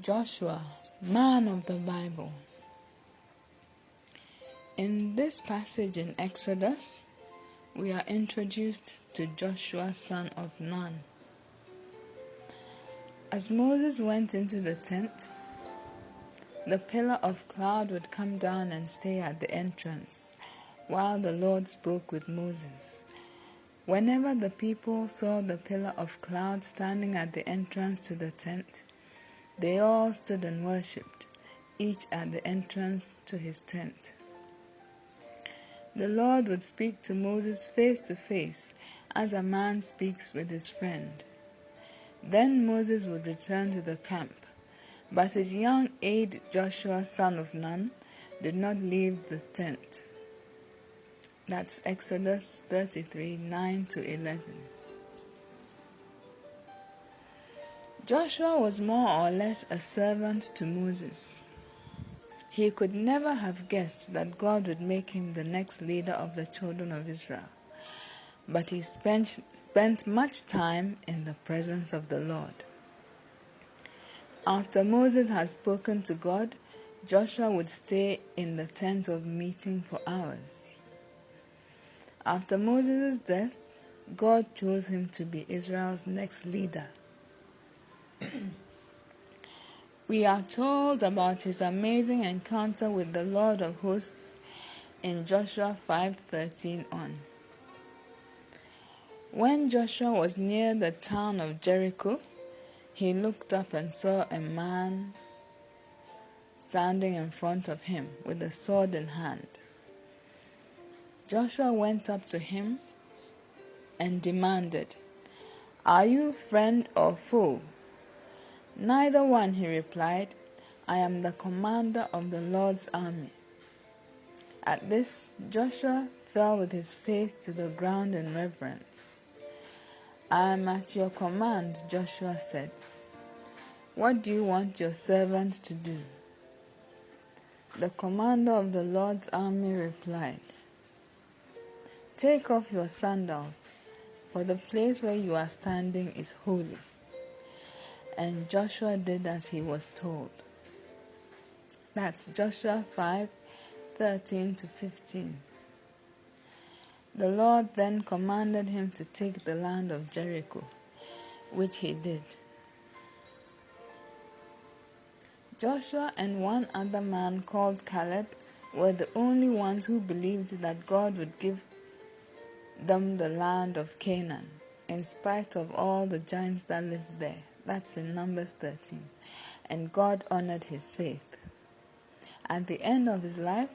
Joshua, man of the Bible. In this passage in Exodus, we are introduced to Joshua, son of Nun. As Moses went into the tent, the pillar of cloud would come down and stay at the entrance, while the Lord spoke with Moses. Whenever the people saw the pillar of cloud standing at the entrance to the tent, they all stood and worshipped, each at the entrance to his tent. The Lord would speak to Moses face to face, as a man speaks with his friend. Then Moses would return to the camp, but his young aide Joshua, son of Nun, did not leave the tent. That's Exodus 33, 9 to 11. Joshua was more or less a servant to Moses. He could never have guessed that God would make him the next leader of the children of Israel, but he spent much time in the presence of the Lord. After Moses had spoken to God, Joshua would stay in the tent of meeting for hours. After Moses' death, God chose him to be Israel's next leader. We are told about his amazing encounter with the Lord of hosts in Joshua 5:13 on. When Joshua was near the town of Jericho, he looked up and saw a man standing in front of him with a sword in hand. Joshua went up to him and demanded, "Are you friend or foe?" "Neither one," he replied. "I am the commander of the Lord's army." At this, Joshua fell with his face to the ground in reverence. "I am at your command," Joshua said. "What do you want your servant to do?" The commander of the Lord's army replied, "Take off your sandals, for the place where you are standing is holy." And Joshua did as he was told. That's Joshua 5:13 to 15. The Lord then commanded him to take the land of Jericho, which he did. Joshua and one other man called Caleb were the only ones who believed that God would give them the land of Canaan, in spite of all the giants that lived there. That's in Numbers 13. And God honored his faith. At the end of his life,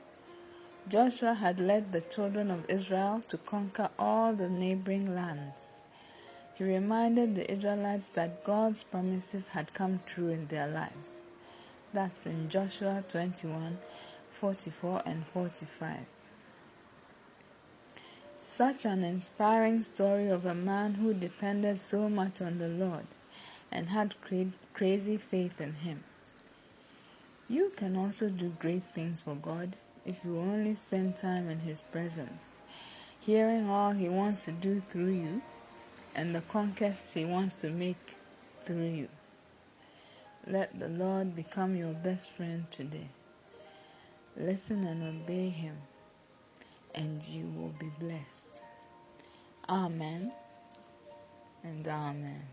Joshua had led the children of Israel to conquer all the neighboring lands. He reminded the Israelites that God's promises had come true in their lives. That's in Joshua 21:44 and 45. Such an inspiring story of a man who depended so much on the Lord and had crazy faith in him. You can also do great things for God if you only spend time in his presence, hearing all he wants to do through you and the conquests he wants to make through you. Let the Lord become your best friend today. Listen and obey him, and you will be blessed. Amen and amen.